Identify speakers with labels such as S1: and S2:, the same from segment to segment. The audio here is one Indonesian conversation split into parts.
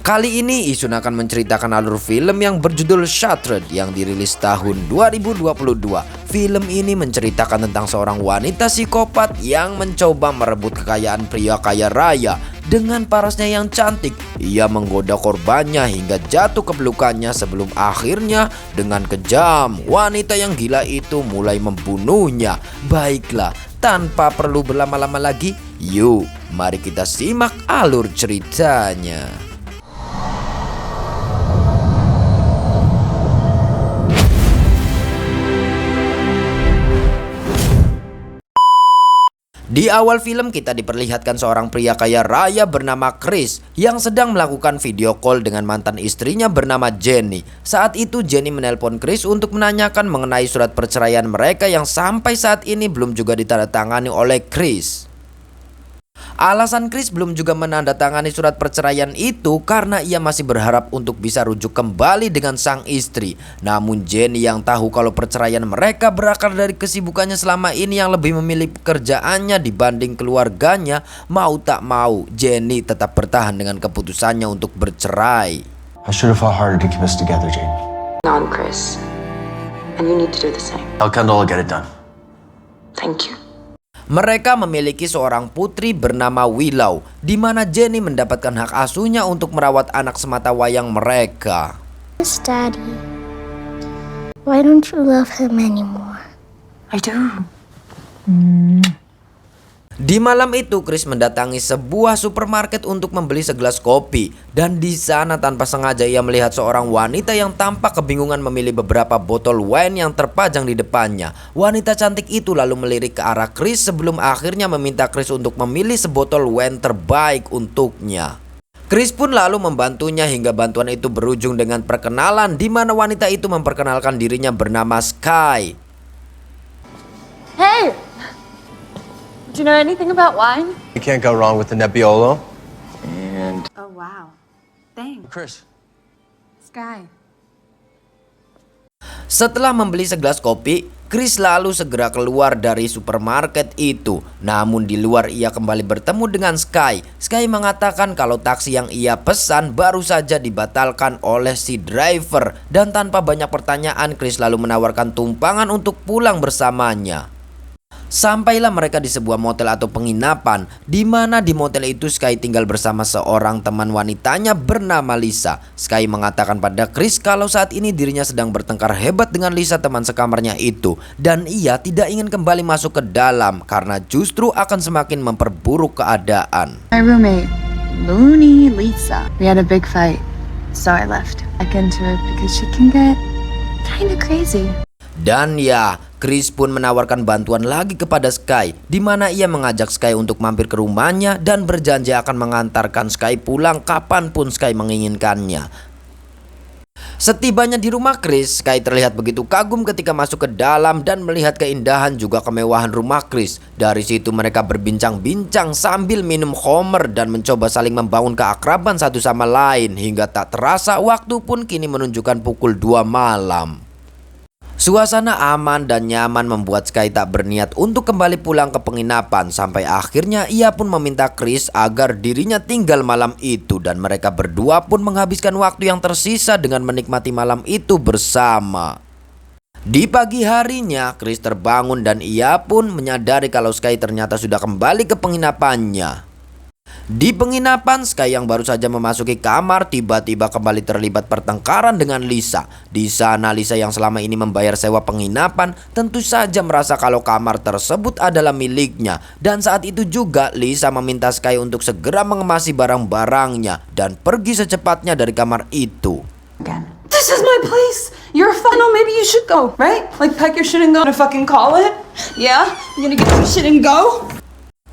S1: Kali ini Isun akan menceritakan alur film yang berjudul Shattered yang dirilis tahun 2022. Film ini menceritakan tentang seorang wanita psikopat yang mencoba merebut kekayaan pria kaya raya. Dengan parasnya yang cantik, ia menggoda korbannya hingga jatuh ke pelukannya sebelum akhirnya dengan kejam wanita yang gila itu mulai membunuhnya. Baiklah, tanpa perlu berlama-lama lagi, yuk mari kita simak alur ceritanya. Di awal film kita diperlihatkan seorang pria kaya raya bernama Chris yang sedang melakukan video call dengan mantan istrinya bernama Jenny. Saat itu Jenny menelpon Chris untuk menanyakan mengenai surat perceraian mereka yang sampai saat ini belum juga ditandatangani oleh Chris. Alasan Chris belum juga menandatangani surat perceraian itu karena ia masih berharap untuk bisa rujuk kembali dengan sang istri. Namun Jenny yang tahu kalau perceraian mereka berakar dari kesibukannya selama ini yang lebih memilih pekerjaannya dibanding keluarganya, mau tak mau Jenny tetap bertahan dengan keputusannya untuk bercerai.
S2: I should have fought harder to keep us together, Jane.
S3: No, I'm Chris. And you need to do the same.
S2: Tell Kendall I'll get it done.
S3: Thank you.
S1: Mereka memiliki seorang putri bernama Willow, di mana Jenny mendapatkan hak asuhnya untuk merawat anak semata wayang mereka.
S4: Yes, Daddy. Why don't you love him anymore?
S3: I do.
S1: Di malam itu Chris mendatangi sebuah supermarket untuk membeli segelas kopi. Dan di sana tanpa sengaja ia melihat seorang wanita yang tampak kebingungan memilih beberapa botol wine yang terpajang di depannya. Wanita cantik itu lalu melirik ke arah Chris sebelum akhirnya meminta Chris untuk memilih sebotol wine terbaik untuknya. Chris pun lalu membantunya hingga bantuan itu berujung dengan perkenalan di mana wanita itu memperkenalkan dirinya bernama Sky.
S3: Hey! Do you know anything about wine?
S2: You can't go wrong with the Nebbiolo. And
S3: Oh, wow. Thanks.
S2: Chris.
S3: Sky.
S1: Setelah membeli segelas kopi, Chris lalu segera keluar dari supermarket itu. Namun di luar ia kembali bertemu dengan Sky. Sky mengatakan kalau taksi yang ia pesan baru saja dibatalkan oleh si driver. Dan tanpa banyak pertanyaan Chris lalu menawarkan tumpangan untuk pulang bersamanya. Sampailah mereka di sebuah motel atau penginapan, di mana di motel itu Sky tinggal bersama seorang teman wanitanya bernama Lisa. Sky mengatakan pada Chris kalau saat ini dirinya sedang bertengkar hebat dengan Lisa teman sekamarnya itu, dan ia tidak ingin kembali masuk ke dalam karena justru akan semakin memperburuk keadaan.
S3: My roommate, Looney Lisa. We had a big fight, so I left. I can to it because she can get kinda crazy.
S1: Dan ya, Chris pun menawarkan bantuan lagi kepada Sky, di mana ia mengajak Sky untuk mampir ke rumahnya dan berjanji akan mengantarkan Sky pulang kapanpun Sky menginginkannya. Setibanya di rumah Chris, Sky terlihat begitu kagum ketika masuk ke dalam dan melihat keindahan juga kemewahan rumah Chris. Dari situ mereka berbincang-bincang sambil minum Homer dan mencoba saling membangun keakraban satu sama lain hingga tak terasa waktu pun kini menunjukkan pukul 2 malam. Suasana aman dan nyaman membuat Sky tak berniat untuk kembali pulang ke penginapan sampai akhirnya ia pun meminta Chris agar dirinya tinggal malam itu dan mereka berdua pun menghabiskan waktu yang tersisa dengan menikmati malam itu bersama. Di pagi harinya Chris terbangun dan ia pun menyadari kalau Sky ternyata sudah kembali ke penginapannya. Di penginapan, Sky yang baru saja memasuki kamar tiba-tiba kembali terlibat pertengkaran dengan Lisa. Di sana Lisa yang selama ini membayar sewa penginapan tentu saja merasa kalau kamar tersebut adalah miliknya. Dan saat itu juga Lisa meminta Sky untuk segera mengemasi barang-barangnya dan pergi secepatnya dari kamar itu.
S5: This is my place. You're a funnel. Maybe you should go, right? Like pack your shit and go to fucking call it. Yeah, you gonna get your shit and go.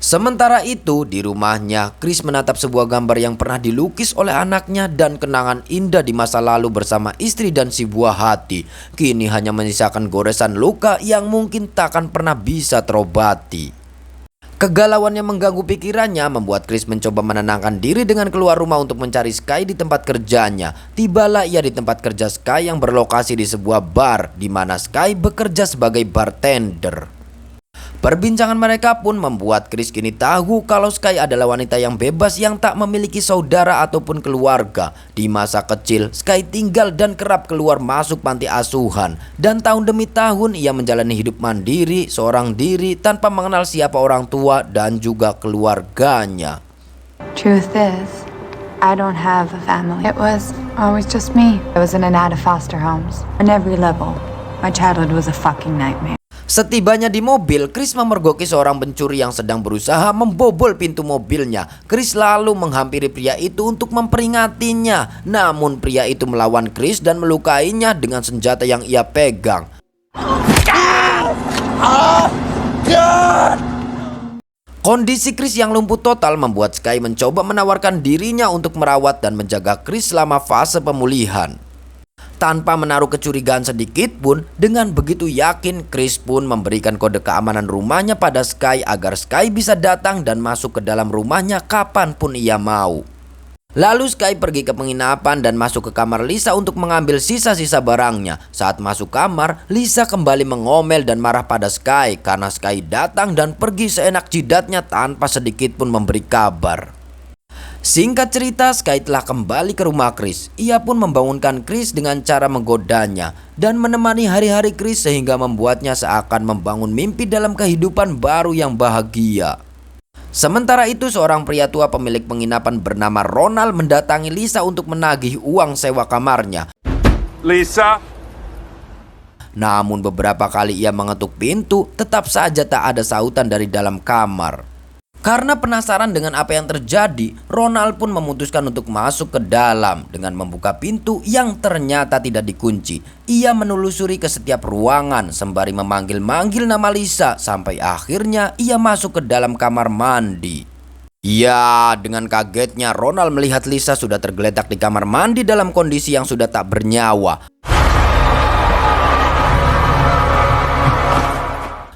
S1: Sementara itu di rumahnya, Chris menatap sebuah gambar yang pernah dilukis oleh anaknya dan kenangan indah di masa lalu bersama istri dan si buah hati. Kini hanya menyisakan goresan luka yang mungkin takkan pernah bisa terobati. Kegalauan yang mengganggu pikirannya membuat Chris mencoba menenangkan diri dengan keluar rumah untuk mencari Sky di tempat kerjanya. Tibalah ia di tempat kerja Sky yang berlokasi di sebuah bar, di mana Sky bekerja sebagai bartender. Perbincangan mereka pun membuat Chris kini tahu kalau Sky adalah wanita yang bebas yang tak memiliki saudara ataupun keluarga. Di masa kecil, Sky tinggal dan kerap keluar masuk panti asuhan. Dan tahun demi tahun ia menjalani hidup mandiri, seorang diri, tanpa mengenal siapa orang tua dan juga keluarganya.
S3: Truth is, I don't have a family. It was always just me. I was in and out of foster homes. On every level. My childhood was a fucking nightmare.
S1: Setibanya di mobil, Chris memergoki seorang pencuri yang sedang berusaha membobol pintu mobilnya. Chris lalu menghampiri pria itu untuk memperingatinya. Namun pria itu melawan Chris dan melukainya dengan senjata yang ia pegang. Kondisi Chris yang lumpuh total membuat Sky mencoba menawarkan dirinya untuk merawat dan menjaga Chris selama fase pemulihan. Tanpa menaruh kecurigaan sedikit pun, dengan begitu yakin Chris pun memberikan kode keamanan rumahnya pada Sky agar Sky bisa datang dan masuk ke dalam rumahnya kapanpun ia mau. Lalu Sky pergi ke penginapan dan masuk ke kamar Lisa untuk mengambil sisa-sisa barangnya. Saat masuk kamar, Lisa kembali mengomel dan marah pada Sky karena Sky datang dan pergi seenak jidatnya tanpa sedikit pun memberi kabar. Singkat cerita, Sky telah kembali ke rumah Chris. Ia pun membangunkan Chris dengan cara menggodanya dan menemani hari-hari Chris sehingga membuatnya seakan membangun mimpi dalam kehidupan baru yang bahagia. Sementara itu, seorang pria tua pemilik penginapan bernama Ronald mendatangi Lisa untuk menagih uang sewa kamarnya.
S6: Lisa?
S1: Namun beberapa kali ia mengetuk pintu, tetap saja tak ada sautan dari dalam kamar. Karena penasaran dengan apa yang terjadi, Ronald pun memutuskan untuk masuk ke dalam dengan membuka pintu yang ternyata tidak dikunci. Ia menelusuri ke setiap ruangan sembari memanggil-manggil nama Lisa sampai akhirnya ia masuk ke dalam kamar mandi. Ya, dengan kagetnya Ronald melihat Lisa sudah tergeletak di kamar mandi dalam kondisi yang sudah tak bernyawa.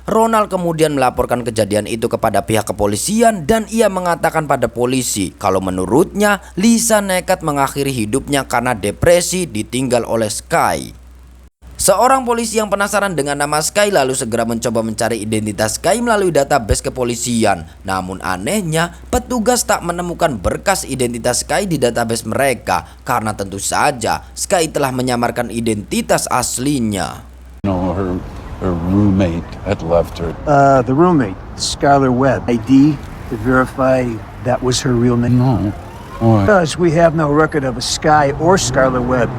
S1: Ronald kemudian melaporkan kejadian itu kepada pihak kepolisian dan ia mengatakan pada polisi kalau menurutnya Lisa nekat mengakhiri hidupnya karena depresi ditinggal oleh Sky. Seorang polisi yang penasaran dengan nama Sky lalu segera mencoba mencari identitas Sky melalui database kepolisian. Namun anehnya, petugas tak menemukan berkas identitas Sky di database mereka karena tentu saja Sky telah menyamarkan identitas aslinya.
S6: No, her roommate had left her.
S7: The roommate, Skylar Webb. ID to verify that was her real name.
S6: No. Why?
S7: Because we have no record of a Sky or Skylar Webb.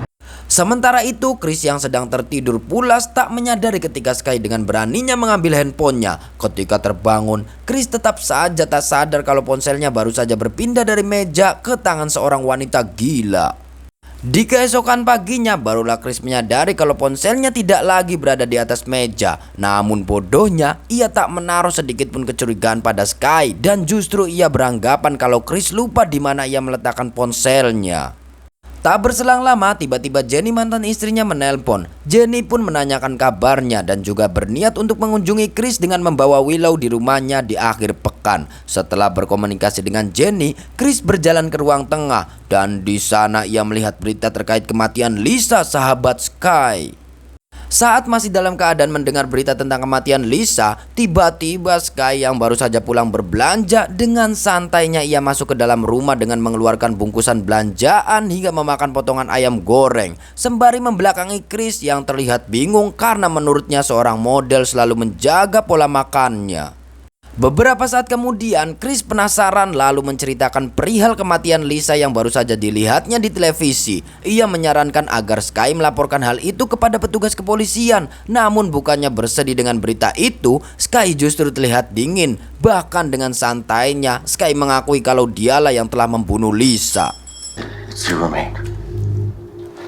S1: Sementara itu, Chris yang sedang tertidur pulas tak menyadari ketika Sky dengan beraninya mengambil handphonenya. Ketika terbangun, Chris tetap saja tak sadar kalau ponselnya baru saja berpindah dari meja ke tangan seorang wanita gila. Di keesokan paginya, barulah Chris menyadari kalau ponselnya tidak lagi berada di atas meja. Namun bodohnya, ia tak menaruh sedikit pun kecurigaan pada Sky dan justru ia beranggapan kalau Chris lupa di mana ia meletakkan ponselnya. Tak berselang lama, tiba-tiba Jenny mantan istrinya menelpon. Jenny pun menanyakan kabarnya dan juga berniat untuk mengunjungi Chris dengan membawa Willow di rumahnya di akhir pekan. Setelah berkomunikasi dengan Jenny, Chris berjalan ke ruang tengah dan di sana ia melihat berita terkait kematian Lisa, sahabat Sky. Saat masih dalam keadaan mendengar berita tentang kematian Lisa, tiba-tiba Sky yang baru saja pulang berbelanja dengan santainya ia masuk ke dalam rumah dengan mengeluarkan bungkusan belanjaan hingga memakan potongan ayam goreng sembari membelakangi Chris yang terlihat bingung karena menurutnya seorang model selalu menjaga pola makannya. Beberapa saat kemudian, Chris penasaran lalu menceritakan perihal kematian Lisa yang baru saja dilihatnya di televisi. Ia menyarankan agar Sky melaporkan hal itu kepada petugas kepolisian. Namun bukannya bersedih dengan berita itu, Sky justru terlihat dingin. Bahkan dengan santainya, Sky mengakui kalau dialah yang telah membunuh Lisa.
S2: It's your roommate.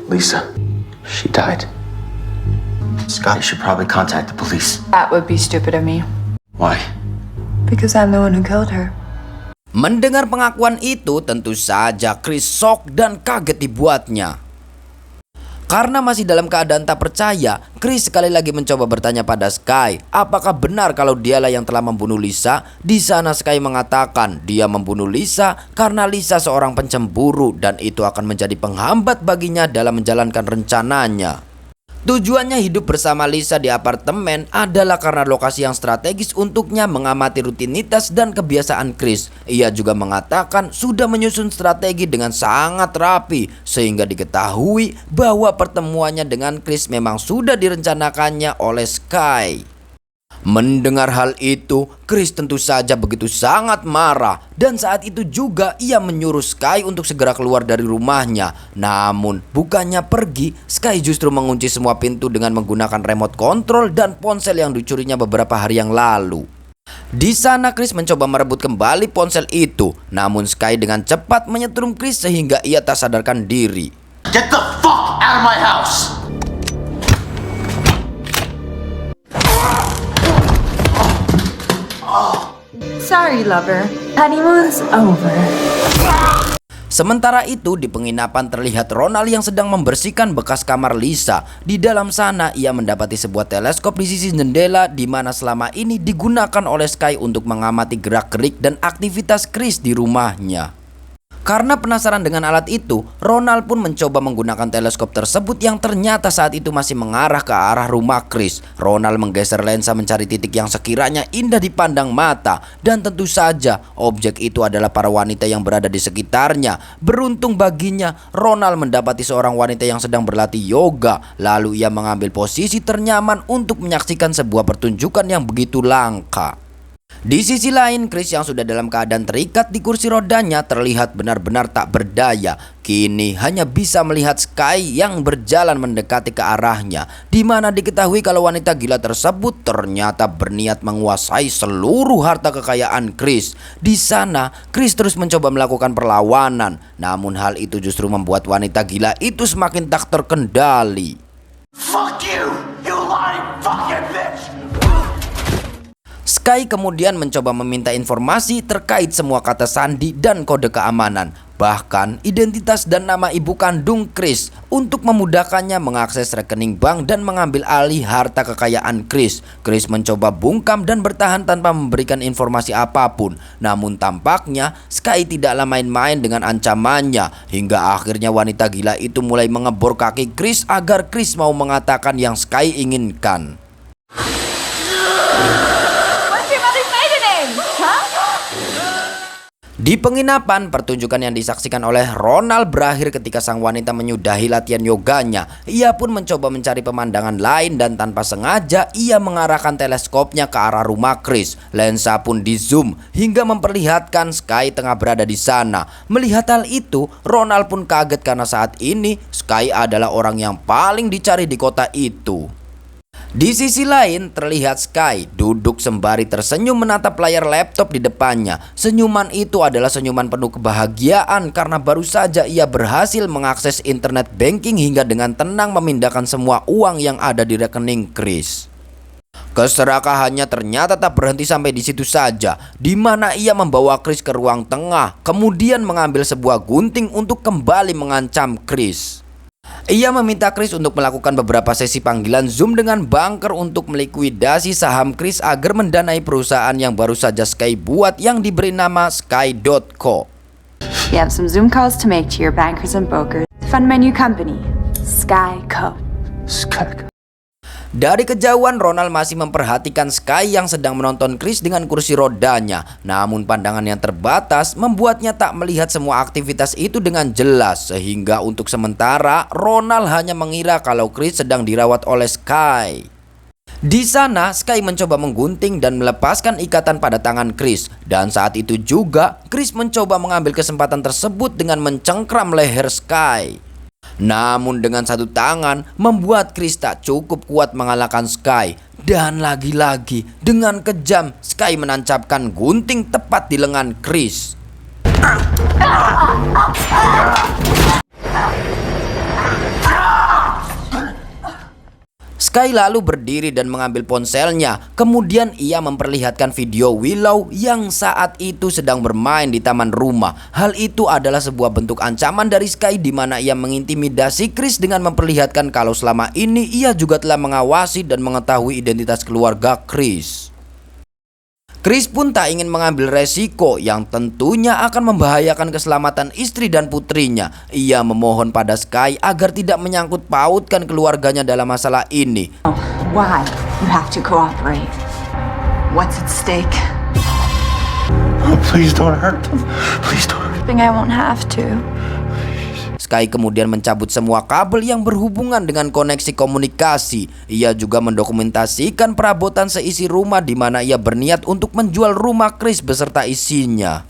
S2: Lisa. She died. Scott, you should probably contact the police.
S3: That would be stupid of me.
S2: Why?
S3: Because I'm the one who killed her.
S1: Mendengar pengakuan itu, tentu saja Chris shock dan kaget dibuatnya. Karena masih dalam keadaan tak percaya, Chris sekali lagi mencoba bertanya pada Sky, apakah benar kalau dialah yang telah membunuh Lisa? Di sana Sky mengatakan dia membunuh Lisa karena Lisa seorang pencemburu dan itu akan menjadi penghambat baginya dalam menjalankan rencananya. Tujuannya hidup bersama Lisa di apartemen adalah karena lokasi yang strategis untuknya mengamati rutinitas dan kebiasaan Chris. Ia juga mengatakan sudah menyusun strategi dengan sangat rapi sehingga diketahui bahwa pertemuannya dengan Chris memang sudah direncanakannya oleh Sky. Mendengar hal itu, Chris tentu saja begitu sangat marah dan saat itu juga ia menyuruh Sky untuk segera keluar dari rumahnya. Namun, bukannya pergi, Sky justru mengunci semua pintu dengan menggunakan remote control dan ponsel yang dicurinya beberapa hari yang lalu. Di sana Chris mencoba merebut kembali ponsel itu, namun Sky dengan cepat menyetrum Chris sehingga ia tak sadarkan diri.
S2: Get the fuck out of my house!
S5: Sorry, lover. Honeymoon's over.
S1: Sementara itu di penginapan terlihat Ronald yang sedang membersihkan bekas kamar Lisa. Di dalam sana ia mendapati sebuah teleskop di sisi jendela di mana selama ini digunakan oleh Sky untuk mengamati gerak-gerik dan aktivitas Chris di rumahnya. Karena penasaran dengan alat itu, Ronald pun mencoba menggunakan teleskop tersebut yang ternyata saat itu masih mengarah ke arah rumah Chris. Ronald menggeser lensa mencari titik yang sekiranya indah dipandang mata, dan tentu saja objek itu adalah para wanita yang berada di sekitarnya. Beruntung baginya, Ronald mendapati seorang wanita yang sedang berlatih yoga. Lalu ia mengambil posisi ternyaman untuk menyaksikan sebuah pertunjukan yang begitu langka. Di sisi lain, Chris yang sudah dalam keadaan terikat di kursi rodanya terlihat benar-benar tak berdaya. Kini hanya bisa melihat Sky yang berjalan mendekati ke arahnya, di mana diketahui kalau wanita gila tersebut ternyata berniat menguasai seluruh harta kekayaan Chris. Di sana, Chris terus mencoba melakukan perlawanan, namun hal itu justru membuat wanita gila itu semakin tak terkendali.
S2: Fuck you! You lying fucking bitch!
S1: Sky kemudian mencoba meminta informasi terkait semua kata sandi dan kode keamanan, bahkan identitas dan nama ibu kandung Chris untuk memudahkannya mengakses rekening bank dan mengambil alih harta kekayaan Chris. Chris mencoba bungkam dan bertahan tanpa memberikan informasi apapun, namun tampaknya Sky tidaklah main-main dengan ancamannya hingga akhirnya wanita gila itu mulai mengebor kaki Chris agar Chris mau mengatakan yang Sky inginkan. Di penginapan, pertunjukan yang disaksikan oleh Ronald berakhir ketika sang wanita menyudahi latihan yoganya. Ia pun mencoba mencari pemandangan lain dan tanpa sengaja ia mengarahkan teleskopnya ke arah rumah Chris. Lensa pun di zoom hingga memperlihatkan Sky tengah berada di sana. Melihat hal itu, Ronald pun kaget karena saat ini Sky adalah orang yang paling dicari di kota itu. Di sisi lain terlihat Sky duduk sembari tersenyum menatap layar laptop di depannya. Senyuman itu adalah senyuman penuh kebahagiaan karena baru saja ia berhasil mengakses internet banking hingga dengan tenang memindahkan semua uang yang ada di rekening Chris. Keserakahannya ternyata tak berhenti sampai di situ saja, di mana ia membawa Chris ke ruang tengah, kemudian mengambil sebuah gunting untuk kembali mengancam Chris. Ia meminta Chris untuk melakukan beberapa sesi panggilan Zoom dengan banker untuk melikuidasi saham Chris agar mendanai perusahaan yang baru saja Sky buat yang diberi nama Sky.co.
S3: You have some Zoom calls to make to your bankers and brokers. Fund my new company, Sky.co.
S2: Sky.
S1: Dari kejauhan, Ronald masih memperhatikan Sky yang sedang menonton Chris dengan kursi rodanya. Namun pandangan yang terbatas membuatnya tak melihat semua aktivitas itu dengan jelas. Sehingga untuk sementara, Ronald hanya mengira kalau Chris sedang dirawat oleh Sky. Di sana, Sky mencoba menggunting dan melepaskan ikatan pada tangan Chris. Dan saat itu juga, Chris mencoba mengambil kesempatan tersebut dengan mencengkram leher Sky. Namun dengan satu tangan membuat Chris tak cukup kuat mengalahkan Sky. Dan lagi-lagi dengan kejam Sky menancapkan gunting tepat di lengan Chris. Sky lalu berdiri dan mengambil ponselnya. Kemudian ia memperlihatkan video Willow yang saat itu sedang bermain di taman rumah. Hal itu adalah sebuah bentuk ancaman dari Sky di mana ia mengintimidasi Chris dengan memperlihatkan kalau selama ini ia juga telah mengawasi dan mengetahui identitas keluarga Chris. Chris pun tak ingin mengambil resiko yang tentunya akan membahayakan keselamatan istri dan putrinya. Ia memohon pada Sky agar tidak menyangkut pautkan keluarganya dalam masalah ini.
S3: Why? You have to cooperate. What's at stake?
S2: Please don't hurt them. Please don't hurt them.
S3: I think I won't have to.
S1: Sky kemudian mencabut semua kabel yang berhubungan dengan koneksi komunikasi. Ia juga mendokumentasikan perabotan seisi rumah di mana ia berniat untuk menjual rumah Chris beserta isinya.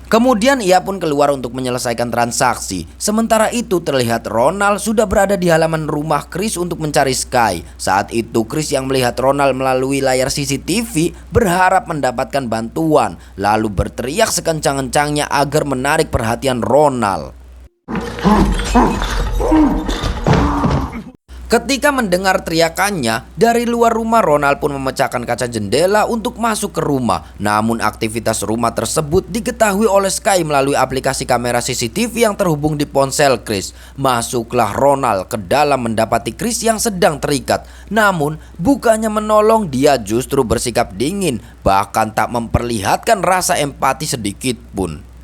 S1: Kemudian ia pun keluar untuk menyelesaikan transaksi. Sementara itu terlihat Ronald sudah berada di halaman rumah Chris untuk mencari Sky. Saat itu Chris yang melihat Ronald melalui layar CCTV berharap mendapatkan bantuan, lalu berteriak sekencang-kencangnya agar menarik perhatian Ronald. Ketika mendengar teriakannya, dari luar rumah Ronald pun memecahkan kaca jendela untuk masuk ke rumah. Namun aktivitas rumah tersebut diketahui oleh Sky melalui aplikasi kamera CCTV yang terhubung di ponsel Chris. Masuklah Ronald ke dalam mendapati Chris yang sedang terikat. Namun bukannya menolong, dia justru bersikap dingin, bahkan tak memperlihatkan rasa empati sedikit pun.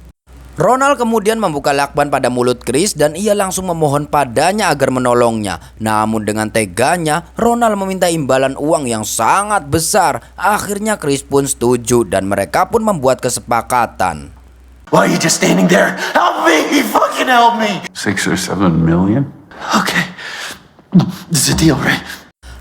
S1: Ronald kemudian membuka lakban pada mulut Chris dan ia langsung memohon padanya agar menolongnya. Namun dengan teganya, Ronald meminta imbalan uang yang sangat besar. Akhirnya Chris pun setuju dan mereka pun membuat kesepakatan.
S2: Why are you just standing there? Help me! Fucking help me!
S6: 6 or 7 million?
S2: Okay. This is a deal, right?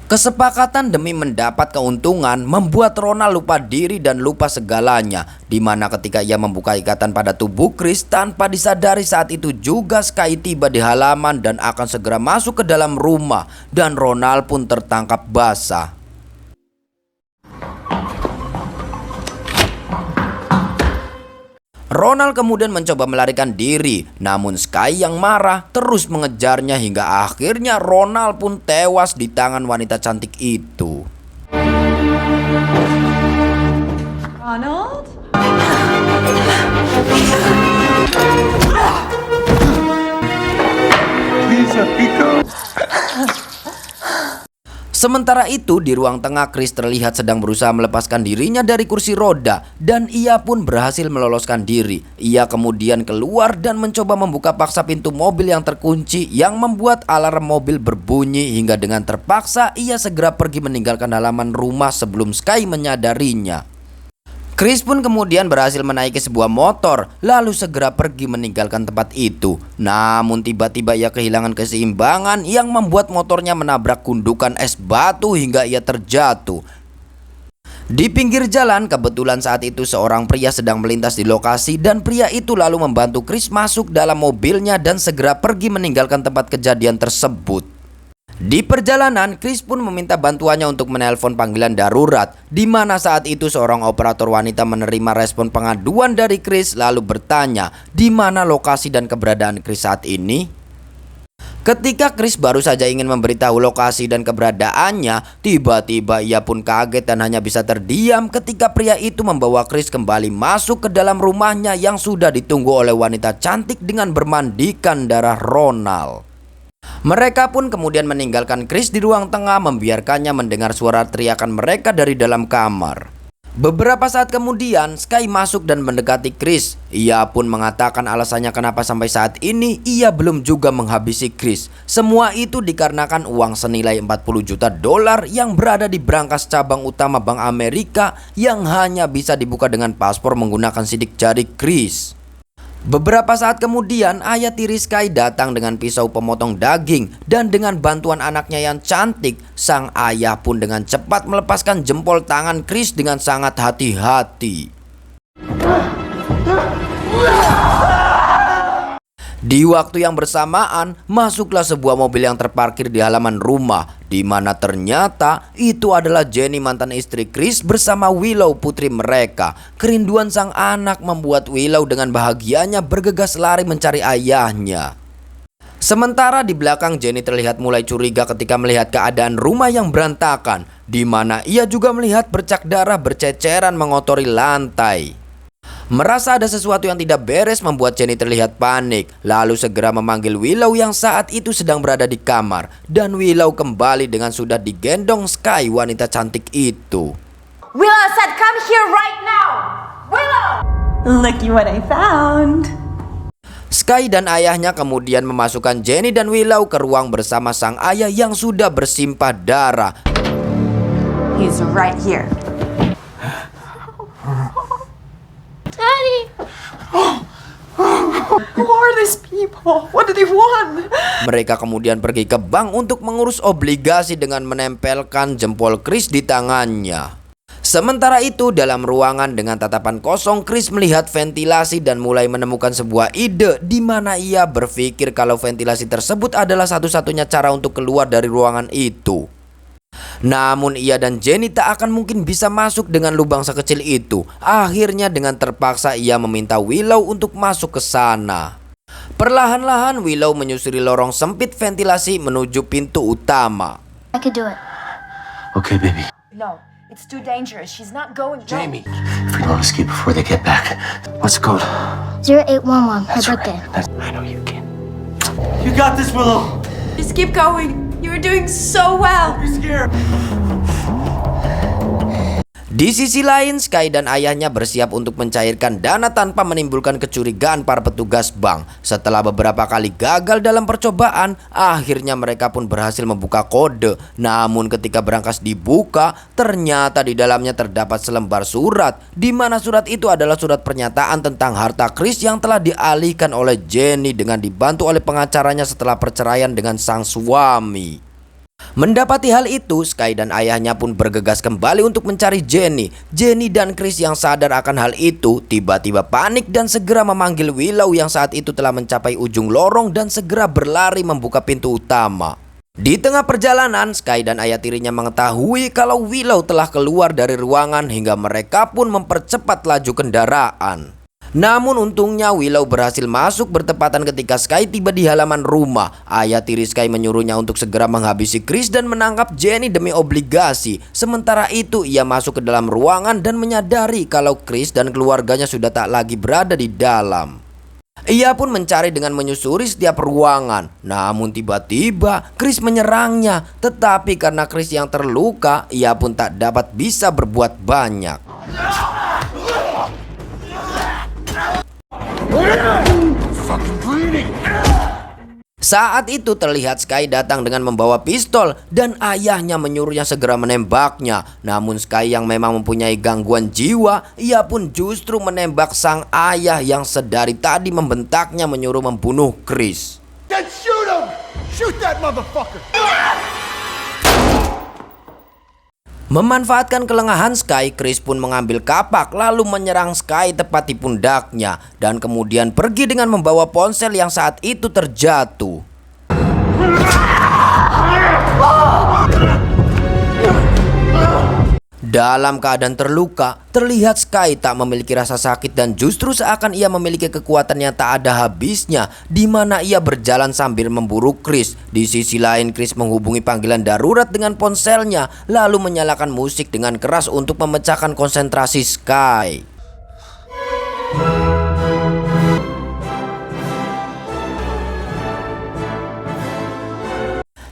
S1: Kesepakatan demi mendapat keuntungan membuat Ronald lupa diri dan lupa segalanya. Dimana ketika ia membuka ikatan pada tubuh Chris, tanpa disadari saat itu juga Sky tiba di halaman dan akan segera masuk ke dalam rumah. Dan Ronald pun tertangkap basah. Ronald kemudian mencoba melarikan diri, namun Sky yang marah terus mengejarnya hingga akhirnya Ronald pun tewas di tangan wanita cantik itu.
S5: Ronald?
S6: Please let me go.
S1: Sementara itu di ruang tengah Chris terlihat sedang berusaha melepaskan dirinya dari kursi roda dan ia pun berhasil meloloskan diri. Ia kemudian keluar dan mencoba membuka paksa pintu mobil yang terkunci yang membuat alarm mobil berbunyi hingga dengan terpaksa ia segera pergi meninggalkan halaman rumah sebelum Sky menyadarinya. Chris pun kemudian berhasil menaiki sebuah motor lalu segera pergi meninggalkan tempat itu. Namun tiba-tiba ia kehilangan keseimbangan yang membuat motornya menabrak gundukan es batu hingga ia terjatuh. Di pinggir jalan kebetulan saat itu seorang pria sedang melintas di lokasi dan pria itu lalu membantu Chris masuk dalam mobilnya dan segera pergi meninggalkan tempat kejadian tersebut. Di perjalanan, Chris pun meminta bantuannya untuk menelpon panggilan darurat, di mana saat itu seorang operator wanita menerima respon pengaduan dari Chris lalu bertanya di mana lokasi dan keberadaan Chris saat ini. Ketika Chris baru saja ingin memberitahu lokasi dan keberadaannya, tiba-tiba ia pun kaget dan hanya bisa terdiam ketika pria itu membawa Chris kembali masuk ke dalam rumahnya yang sudah ditunggu oleh wanita cantik dengan bermandikan darah Ronald. Mereka pun kemudian meninggalkan Chris di ruang tengah membiarkannya mendengar suara teriakan mereka dari dalam kamar. Beberapa saat kemudian Sky masuk dan mendekati Chris. Ia pun mengatakan alasannya kenapa sampai saat ini ia belum juga menghabisi Chris. Semua itu dikarenakan uang senilai 40 juta dolar yang berada di brankas cabang utama Bank Amerika yang hanya bisa dibuka dengan paspor menggunakan sidik jari Chris. Beberapa saat kemudian ayah tiri Sky datang dengan pisau pemotong daging dan dengan bantuan anaknya yang cantik, sang ayah pun dengan cepat melepaskan jempol tangan Chris dengan sangat hati-hati. Di waktu yang bersamaan, masuklah sebuah mobil yang terparkir di halaman rumah, di mana ternyata itu adalah Jenny mantan istri Chris bersama Willow putri mereka. Kerinduan sang anak membuat Willow dengan bahagianya bergegas lari mencari ayahnya. Sementara di belakang Jenny terlihat mulai curiga ketika melihat keadaan rumah yang berantakan, di mana ia juga melihat bercak darah berceceran mengotori lantai. Merasa ada sesuatu yang tidak beres membuat Jenny terlihat panik, lalu segera memanggil Willow yang saat itu sedang berada di kamar. Dan Willow kembali dengan sudah digendong Sky, wanita cantik itu.
S8: Willow said come here right now! Willow!
S5: Looky what I found.
S1: Sky dan ayahnya kemudian memasukkan Jenny dan Willow ke ruang bersama sang ayah yang sudah bersimpah darah.
S8: He's right here.
S4: Daddy!
S5: Who are these people? What do they want?
S1: Mereka kemudian pergi ke bank untuk mengurus obligasi dengan menempelkan jempol Chris di tangannya. Sementara itu dalam ruangan dengan tatapan kosong, Chris melihat ventilasi dan mulai menemukan sebuah ide di mana ia berpikir kalau ventilasi tersebut adalah satu-satunya cara untuk keluar dari ruangan itu. Namun ia dan Jenny tak akan mungkin bisa masuk dengan lubang sekecil itu. Akhirnya dengan terpaksa ia meminta Willow untuk masuk ke sana. Perlahan-lahan Willow menyusuri lorong sempit ventilasi menuju pintu utama.
S4: I could do it.
S2: Okay, baby.
S8: No, it's too dangerous. She's not going.
S2: Jamie. If we don't escape before they get back, what's the code?
S4: 0811, my
S2: That's
S4: birthday.
S2: right. I know you can.
S7: You got this, Willow.
S8: Just keep going. You're doing so well.
S7: You're scared.
S1: Di sisi lain, Sky dan ayahnya bersiap untuk mencairkan dana tanpa menimbulkan kecurigaan para petugas bank. Setelah beberapa kali gagal dalam percobaan, akhirnya mereka pun berhasil membuka kode. Namun ketika berangkas dibuka, ternyata di dalamnya terdapat selembar surat, di mana surat itu adalah surat pernyataan tentang harta Chris yang telah dialihkan oleh Jenny dengan dibantu oleh pengacaranya setelah perceraian dengan sang suami. Mendapati hal itu, Sky dan ayahnya pun bergegas kembali untuk mencari Jenny. Jenny dan Chris yang sadar akan hal itu tiba-tiba panik dan segera memanggil Willow yang saat itu telah mencapai ujung lorong dan segera berlari membuka pintu utama. Di tengah perjalanan, Sky dan ayah tirinya mengetahui kalau Willow telah keluar dari ruangan hingga mereka pun mempercepat laju kendaraan. Namun untungnya Willow berhasil masuk bertepatan ketika Sky tiba di halaman rumah. Ayah tiri Sky menyuruhnya untuk segera menghabisi Chris dan menangkap Jenny demi obligasi. Sementara itu ia masuk ke dalam ruangan dan menyadari kalau Chris dan keluarganya sudah tak lagi berada di dalam. Ia pun mencari dengan menyusuri setiap ruangan. Namun tiba-tiba Chris menyerangnya. Tetapi karena Chris yang terluka, ia pun tak dapat bisa berbuat banyak. Saat itu terlihat Sky datang dengan membawa pistol dan ayahnya menyuruhnya segera menembaknya. Namun Sky yang memang mempunyai gangguan jiwa, ia pun justru menembak sang ayah yang sedari tadi membentaknya menyuruh membunuh Chris.
S7: Then shoot him! Shoot that motherfucker!
S1: Memanfaatkan kelengahan Sky, Chris pun mengambil kapak lalu menyerang Sky tepat di pundaknya dan kemudian pergi dengan membawa ponsel yang saat itu terjatuh. Dalam keadaan terluka, terlihat Sky tak memiliki rasa sakit dan justru seakan ia memiliki kekuatan yang tak ada habisnya, di mana ia berjalan sambil memburu Chris. Di sisi lain, Chris menghubungi panggilan darurat dengan ponselnya, lalu menyalakan musik dengan keras untuk memecahkan konsentrasi Sky.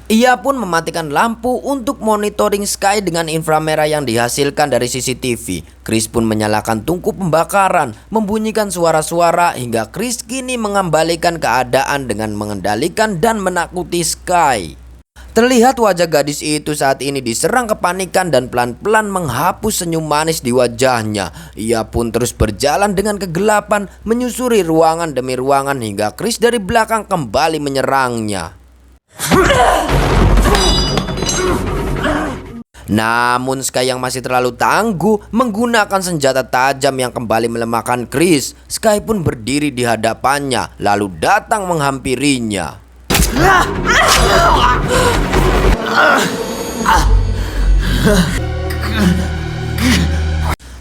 S1: Ia pun mematikan lampu untuk monitoring Sky dengan inframerah yang dihasilkan dari CCTV. Chris pun menyalakan tungku pembakaran, membunyikan suara-suara hingga Chris kini mengembalikan keadaan dengan mengendalikan dan menakuti Sky. Terlihat wajah gadis itu saat ini diserang kepanikan dan pelan-pelan menghapus senyum manis di wajahnya. Ia pun terus berjalan dengan kegelapan, menyusuri ruangan demi ruangan hingga Chris dari belakang kembali menyerangnya. Namun Sky yang masih terlalu tangguh menggunakan senjata tajam yang kembali melemahkan Chris. Sky pun berdiri di hadapannya lalu datang menghampirinya.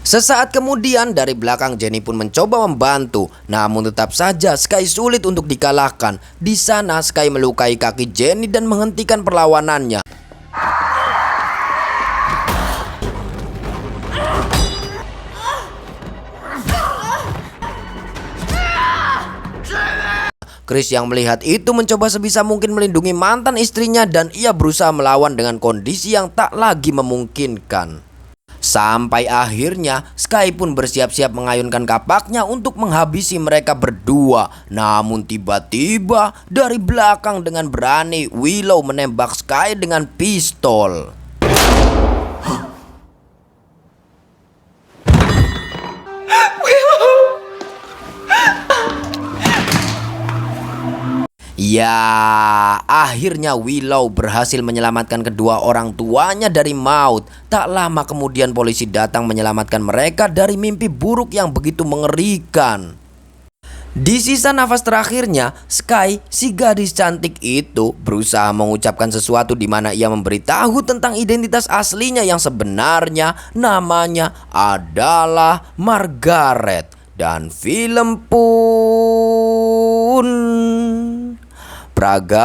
S1: Sesaat kemudian dari belakang Jenny pun mencoba membantu, namun tetap saja Sky sulit untuk dikalahkan. Di sana Sky melukai kaki Jenny dan menghentikan perlawanannya. Chris yang melihat itu mencoba sebisa mungkin melindungi mantan istrinya dan ia berusaha melawan dengan kondisi yang tak lagi memungkinkan. Sampai akhirnya Sky pun bersiap-siap mengayunkan kapaknya untuk menghabisi mereka berdua. Namun tiba-tiba dari belakang dengan berani Willow menembak Sky dengan pistol. Ya, akhirnya Willow berhasil menyelamatkan kedua orang tuanya dari maut. Tak lama kemudian polisi datang menyelamatkan mereka dari mimpi buruk yang begitu mengerikan. Di sisa nafas terakhirnya, Sky, si gadis cantik itu, berusaha mengucapkan sesuatu di mana ia memberitahu tentang identitas aslinya yang sebenarnya namanya adalah Margaret. Dan film pun Pragat.